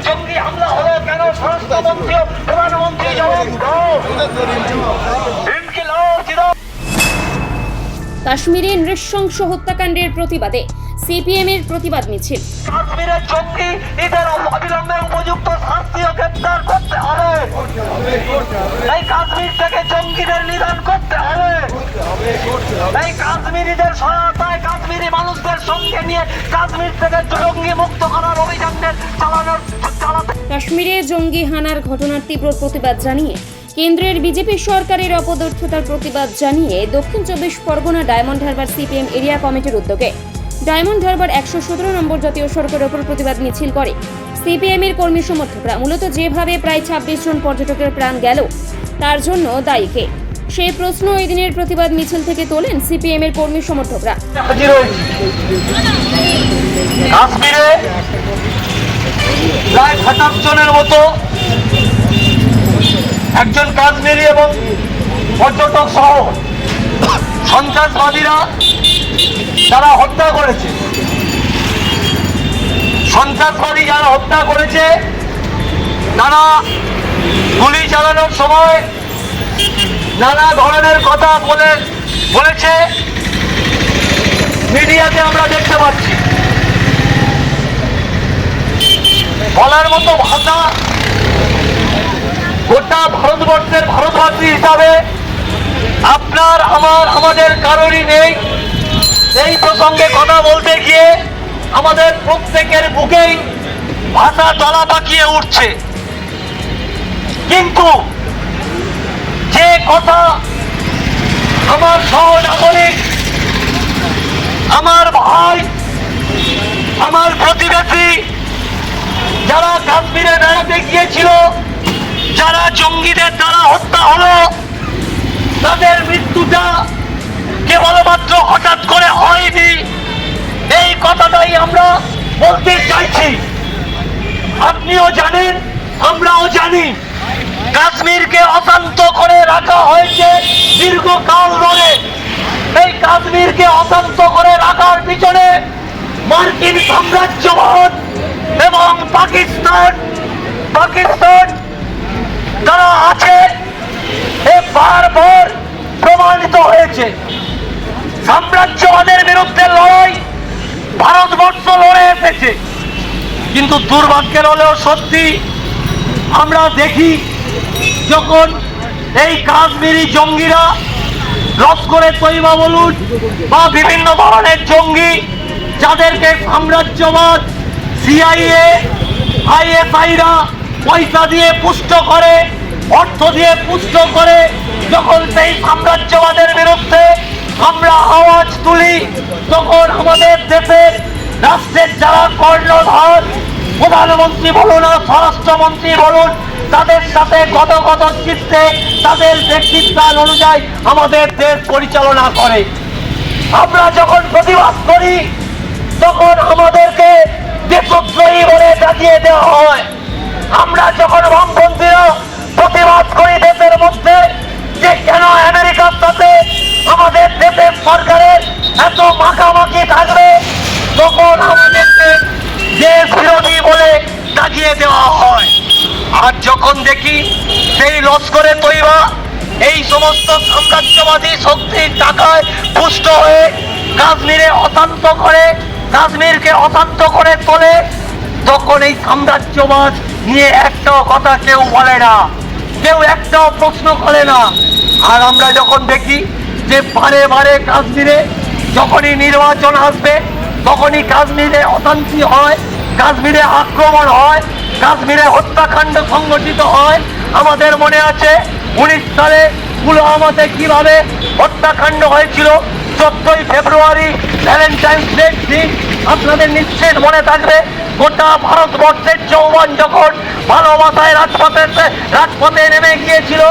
জঙ্গি হামলা হলো কেন? স্বরাষ্ট্রমন্ত্রী প্রধানমন্ত্রী জবাব দাও। কাশ্মীরে নৃশংস হত্যাকাণ্ডের প্রতিবাদে সিপিএমের প্রতিবাদ মিছিল। কাশ্মীরের জঙ্গি এদের অবিলম্বে উপযুক্ত শাস্তি ও গ্রেপ্তার করতে হবে। এই কাশ্মীর থেকে জঙ্গিদের নিধন করতে হবে। এই কাশ্মীরিদের সহায়তায় কাশ্মীরি মানুষদের সঙ্গে নিয়ে কাশ্মীর থেকে জঙ্গি মুক্ত করার অভিযানের চালাতে। কাশ্মীরে জঙ্গি হানার ঘটনার তীব্র প্রতিবাদ জানিয়ে কেন্দ্রের বিজেপি সরকারের অপদার্থতার প্রতিবাদ জানিয়ে দক্ষিণ 24 Pargana diamond Harbour CPM area কমিটির উদ্যোগে ডায়মন্ড হারবার 117 নম্বর জাতীয় সড়কের ওপর প্রতিবাদ মিছিল করে সিপিএম এর কর্মী সমর্থকরা। মূলত যেভাবে প্রায় 26 জন পর্যটকের প্রাণ গেল তার জন্য দায়ী কে, সেই প্রশ্ন এই দিনের প্রতিবাদ মিছিল থেকে তোলেন সিপিএম এর কর্মী সমর্থকরা। কাশ্মীরে প্রায় 28 জনের মতো একজন কাশ্মীরি এবং পর্যটক সহ সন্ত্রাসবাদীরা যারা হত্যা করেছে, সন্ত্রাসবাদী যারা হত্যা করেছে তারা গুলি চালানোর সময় নানা ধরনের কথা বলেছে, মিডিয়াতে আমরা দেখতে পাচ্ছি। বলার মতো ভাষা গোটা ভারতবর্ষের ভারতবাসী হিসাবে আপনার আমাদের কারোরই নেই। এই প্রসঙ্গে কথা বলতে গিয়ে আমাদের প্রত্যেকের বুকেই ভাষা তলা পাকিয়ে উঠছে। কিন্তু যে কথা আমার সহনাগরিক, আমার ভাই, আমার প্রতিবেশী যারা কাশ্মীরে বেড়াতে গিয়েছিল, যারা জঙ্গিদের দ্বারা হত্যা হলো, তাদের মৃত্যুটা কেবলমাত্র হঠাৎ করে হয়নি, এই কথাটাই আমরা বলতে চাইছি। আপনিও জানেন, আমরাও জানি, কাশ্মীরকে অশান্ত করে রাখা হয়েছে দীর্ঘকাল ধরে। এই কাশ্মীরকে অশান্ত করে রাখার পিছনে মার্কিন সাম্রাজ্যবাদ এবং পাকিস্তান যারা আছে এ বারবার প্রমাণিত হয়েছে। সাম্রাজ্যবাদের বিরুদ্ধে লড়াই ভারতবর্ষ লড়ে এসেছে, কিন্তু দুর্ভাগ্যের হলেও সত্যি আমরা দেখি যখন এই কাশ্মীরি জঙ্গিরা লস্করে তৈবা বলুন বা বিভিন্ন ধরনের জঙ্গি যাদেরকে সাম্রাজ্যবাদ, সিআইএ, আইএসআইরা পয়সা দিয়ে পুষ্ট করে, অর্থ দিয়ে পুষ্ট করে, যখন সেই সাম্রাজ্যবাদের বিরুদ্ধে আমরা আওয়াজ তুলি, তখন আমাদের দেশের রাষ্ট্রের যারা কর্ণধার, প্রধানমন্ত্রী বলুন আর স্বরাষ্ট্রমন্ত্রী বলুন, তাদের সাথে গত চিত্তে তাদের ব্যক্তিত্বান অনুযায়ী আমাদের দেশ পরিচালনা করে। আমরা যখন প্রতিবাদ করি তখন আমাদেরকে দেশদ্রোহী বলে ডাকিয়ে দেওয়া হয়। আমরা যখন বামপন্থীরা প্রতিবাদ করি দেশের মধ্যে যে কেন আমেরিকার সাথে আমাদের দেশের সরকারের এত মাখামাখি থাকবে, তখন আমাদেরকে দেশ বিরোধী বলে ডাকিয়ে দেওয়া হয়। আর যখন দেখি সেই লস্করে তৈবা এই সমস্ত সাম্রাজ্যবাদী শক্তির টাকায় পুষ্ট হয়ে কাশ্মীরে অশান্ত করে, কাশ্মীরকে অশান্ত করে তোলে, তখন এই সাম্রাজ্যবাদ নিয়ে একটাও কথা কেউ বলে না, কেউ একটাও প্রশ্ন করে না। আর আমরা যখন দেখি যে বারে কাশ্মীরে যখনই নির্বাচন আসবে তখনই কাশ্মীরে অশান্তি হয়, কাশ্মীরে আক্রমণ হয়, কাশ্মীরে হত্যাকাণ্ড সংঘটিত হয়। আমাদের মনে আছে 19 সালে পুলওয়ামাতে কিভাবে হত্যাকাণ্ড হয়েছিল। 14ই ফেব্রুয়ারি ভ্যালেন্টাইন্স ডে দিন আপনাদের নিশ্চিত মনে থাকবে, গোটা ভারতবর্ষের যৌবন যখন ভালোবাসায় রাজপথে নেমে গিয়েছিল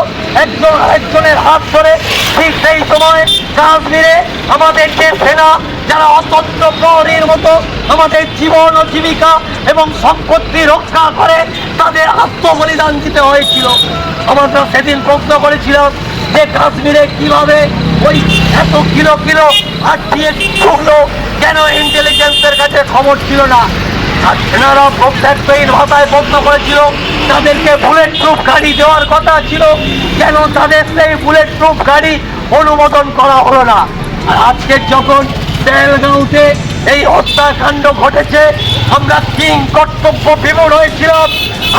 একজন আরেকজনের হাত ধরে, ঠিক সেই সময় কাশ্মীরে আমাদের যে সেনা, যারা অতন্ত্র প্রহরীর মতো আমাদের জীবন ও জীবিকা এবং সম্পত্তি রক্ষা করে, তাদের আত্মবলিদান দিতে হয়েছিল। আমরা সেদিন প্রশ্ন করেছিলাম যে কাশ্মীরে কিভাবে ওই এত কিলো কিলো আটটিয়ে ঢুকলো, কেন ইন্টেলিজেন্সের কাছে খবর ছিল না? আর সেনারা প্রত্যেকটাই ভাষায় প্রশ্ন করেছিল, তাদেরকে বুলেট প্রুফ গাড়ি দেওয়ার কথা ছিল, কেন তাদের সেই বুলেট প্রুফ গাড়ি অনুমোদন করা হলো না? আর আজকে যখন পেহেলগাঁওতে এই হত্যাকাণ্ড ঘটেছে, আমরা কিং কর্তব্য বিমূঢ় হয়েছিলাম,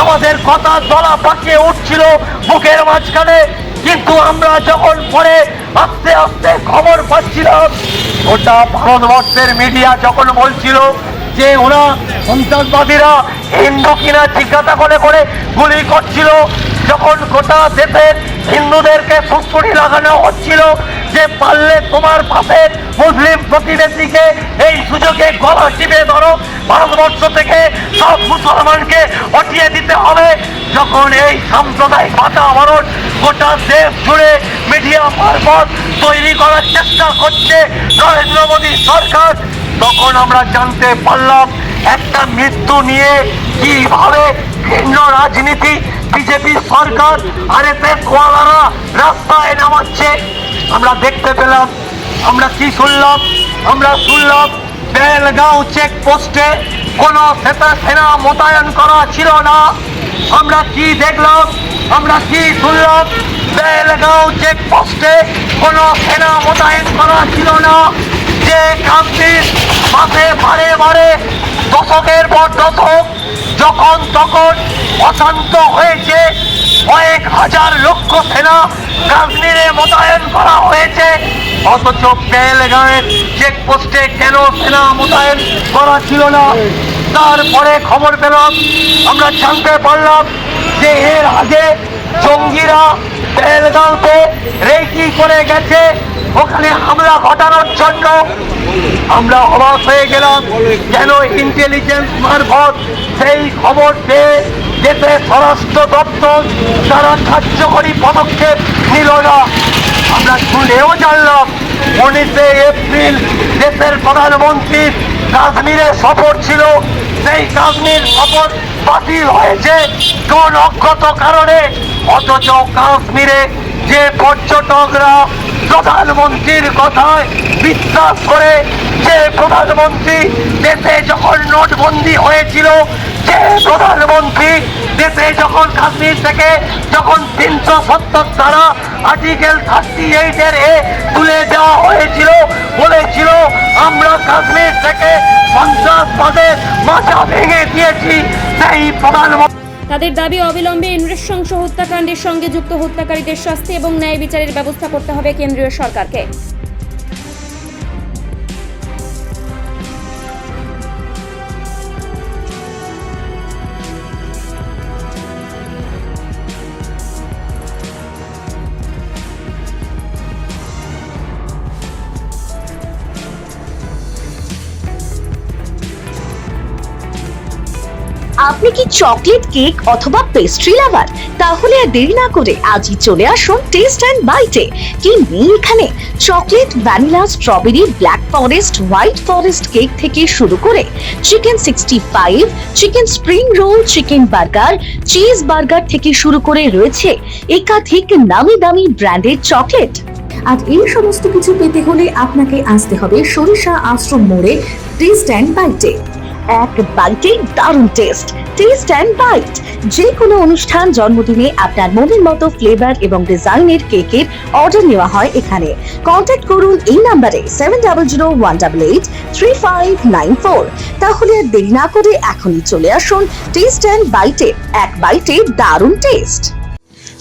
আমাদের কথা দলা পাকিয়ে উঠছিল বুকের মাঝখানে। কিন্তু আমরা যখন পরে আস্তে আস্তে খবর পাচ্ছিলাম, গোটা ভারতবর্ষের মিডিয়া যখন বলছিল যে ওরা সন্ত্রাসবাদীরা হিন্দু কিনা জিজ্ঞাসা করে করে গুলি করছিল, যখন গোটা দেশের হিন্দুদেরকে সুড়সুড়ি লাগানো হচ্ছিল যে পারলে তোমার পাশের মুসলিম প্রতিবেশীকে এই সুযোগে গলা টিপে ধরো, ভারতবর্ষ থেকে সব মুসলমানকে হটিয়ে দিতে হবে, যখন এই সাম্প্রদায়িক বাতাবরণ গোটা দেশ জুড়ে মিডিয়া মারফত তৈরি করার চেষ্টা করছে নরেন্দ্র মোদী সরকার, তখন আমরা জানতে পারলাম একটা মৃত্যু নিয়ে কিভাবে ভিন্ন রাজনীতি বিজেপি সরকার আরএসএস ওয়ালারা রাস্তায় নামাচ্ছে। আমরা দেখতে পেলাম, আমরা কি শুনলাম? আমরা শুনলাম পেহেলগাঁও চেকপোস্টে কোনো সেনা মোতায়েন করা ছিল না। আমরা কি দেখলাম? আমরা কি শুনলাম? পেহেলগাঁও চেকপোস্টে কোনো সেনা মোতায়েন করা ছিল না। যে কাশ্মীর মাঠে বারে বারে দশকের পর দশক যখন তখন অশান্ত হয়েছে, কয়েক হাজার লক্ষ সেনা কাশ্মীরে মোতায়েন করা হয়েছে, অথচ পেহেলগাঁওয়ের চেকপোস্টে কেন সেনা মোতায়েন করা ছিল না? তারপরে খবর পেলাম, আমরা জানতে পারলাম যে এর আগে জঙ্গিরা পেহেলগাঁওতে রেকি করে গেছে ওখানে হামলা ঘটানোর জন্য। আমরা অবাক হয়ে গেলাম, কেন ইন্টেলিজেন্স মারফত সেই খবর পেয়ে দেশের স্বরাষ্ট্র দপ্তর তারা কার্যকরী পদক্ষেপ নিল না। আমরা শুনেও জানলাম 19শে এপ্রিল দেশের প্রধানমন্ত্রীর কাশ্মীরে সফর ছিল, সেই কাশ্মীর সফর বাতিল হয়েছে কোন অজ্ঞাত কারণে, অথচ কাশ্মীরে যে পর্যটকরা প্রধানমন্ত্রীর কথায় বিশ্বাস করে, যে প্রধানমন্ত্রী দেশে যখন নোটবন্দি হয়েছিল, যে প্রধানমন্ত্রী দেশে যখন কাশ্মীর থেকে যখন 370 ধারা আর্টিকেল 38 তুলে দেওয়া হয়েছিল, বলেছিল আমরা কাশ্মীর থেকে সন্ত্রাসবাদের মাথা ভেঙে দিয়েছি, সেই প্রধানমন্ত্রী তাদের দাবি অবিলম্বে নৃশংস হত্যাকাণ্ডের সঙ্গে যুক্ত হত্যাকারীদের শাস্তি এবং ন্যায় বিচারের ব্যবস্থা করতে হবে কেন্দ্রীয় সরকারকে। আপনি কি চকলেট কেক অথবা পেস্ট্রি লাভার? তাহলে আর দেরি না করে আজই চলে আসুন টেস্ট অ্যান্ড বাইটে। কি নেই এখানে? Chocolate, vanilla, strawberry, black forest, white forest cake থেকে শুরু করে chicken 65, chicken spring roll, chicken burger, cheese burger থেকে শুরু করে রয়েছে একাধিক নামি দামি ব্র্যান্ডের চকলেট। আর এই সমস্ত কিছু পেতে হলে আপনাকে আসতে হবে সরিষা আশ্রম মোড়ে টেস্ট অ্যান্ড বাইটে। এক বাইটে দারুণ টেস্ট। টেস্ট অ্যান্ড বাইট যে কোনো অনুষ্ঠান, জন্মদিনে আপনার মনের মতো ফ্লেভার এবং ডিজাইনের কেকের অর্ডার নেওয়া হয় এখানে। কন্ট্যাক্ট করুন এই নাম্বারে 7001883594। তাহলে আর দেরি না করে এখনই চলে আসুন টেস্ট অ্যান্ড বাইটে। এক বাইটে দারুণ টেস্ট।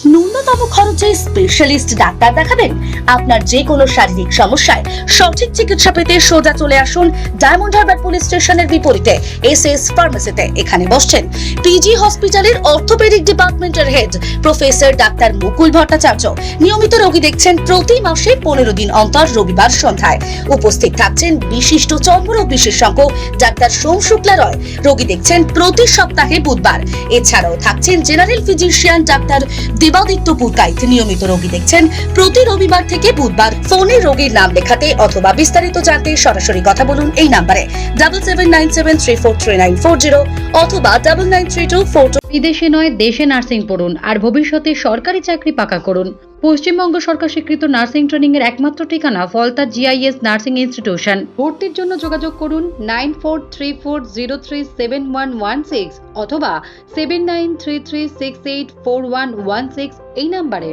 ন্যূনতম খরচে স্পেশালিস্ট ডাক্তার দেখাবেন? আপনার যে কোনো শারীরিক সমস্যায় সঠিক চিকিৎসা পেতে সোজা চলে আসুন ডায়মন্ড হারবার পুলিশ স্টেশনের বিপরীতে এসএস ফার্মেসিতে। এখানে বসছেন পিজি হসপিটালের অর্থোপেডিক ডিপার্টমেন্টের হেড প্রফেসর ডাক্তার মুকুল ভট্টাচার্য। নিয়মিত রোগী দেখছেন প্রতি মাসে 15 দিন অন্তর রবিবার সন্ধ্যায়। উপস্থিত থাকছেন বিশিষ্ট চর্মরোগ বিশেষজ্ঞ ডাক্তার সোম শুক্লা রয়। রোগী দেখছেন প্রতি সপ্তাহে বুধবার। এছাড়াও থাকছেন general physician doctor Debaditya Purkait. নিয়মিত রোগী দেখছেন প্রতি রবিবার থেকে বুধবার। ফোনে রোগীর নাম লেখাতে অথবা বিস্তারিত জানতে সরাসরি কথা বলুন এই নম্বরে 7797343940 অথবা 993242। বিদেশে নয় দেশে নার্সিং পড়ুন আর ভবিষ্যতে সরকারি চাকরি পাকা করুন। পশ্চিমবঙ্গ সরকার স্বীকৃত নার্সিং ট্রেনিং এর একমাত্র ঠিকানা ফলতা জিআইএস নার্সিং ইনস্টিটিউশন। ভর্তির জন্য যোগাযোগ করুন 9434037116 অথবা 7933684116 এই নম্বরে।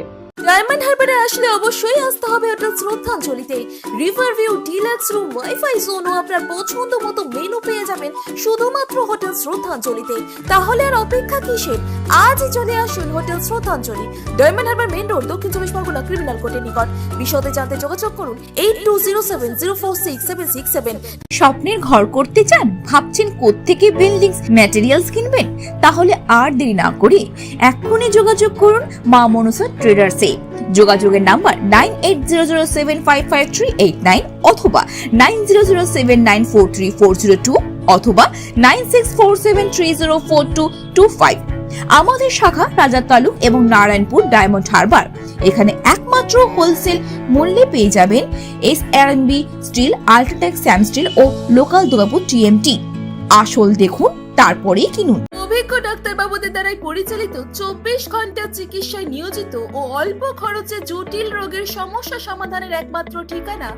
ডায়মন্ড হারবারে আসলে অবশ্যই আসতে হবে হোটেল শ্রদ্ধাঞ্জলিতে। River view, deluxe room, wifi zone ও আপনার পছন্দ মতো মেনু পেয়ে যাবেন শুধুমাত্র হোটেল শ্রদ্ধাঞ্জলিতে। তাহলে আর অপেক্ষা কিসের? আজই চলে আসুন হোটেল শ্রদ্ধাঞ্জলি, ডায়মন্ড হারবার মেন রোড, দক্ষিণ 24 পরগনা, ক্রিমিনাল কোর্টের নিকট। বিশদে জানতে যোগাযোগ করুন 8207046767। স্বপ্নের ঘর করতে চান? ভাবছেন কোত্থেকে বিল্ডিংস ম্যাটেরিয়ালস কিনবেন? তাহলে আর দেরি না করে এক্ষুনি যোগাযোগ করুন মা মনসা ট্রেডার্সে। যোগাযোগের নাম্বার 9800755389 অথবা 9007943402 অথবা 9647304225। আমাদের শাখা রাজা তালুক এবং নারায়ণপুর ডায়মন্ড হারবার। এখানে একমাত্র হোলসেল মূল্যে পেয়ে যাবেন SRNB steel, UltraTech Sam steel ও লোকাল দুর্গাপুর TMT। আসল দেখুন তারপরেই কিনুন। অভিজ্ঞ ডাক্তারবাবুদের দ্বারাই পরিচালিত 24 ঘন্টা চিকিৎসায় নিয়োজিত ও অল্প খরচে জটিল রোগের সমস্যা সমাধানের একমাত্র ঠিকানা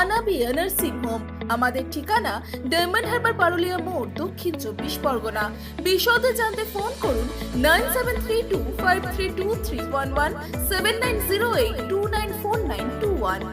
আনাবিয়া নার্সিং হোম। আমাদের ঠিকানা ডায়মন্ড হারবার পারুলিয়া মোড়, দক্ষিণ 24 পরগনা। বিশদে জানতে ফোন করুন 9732532311 7908294921।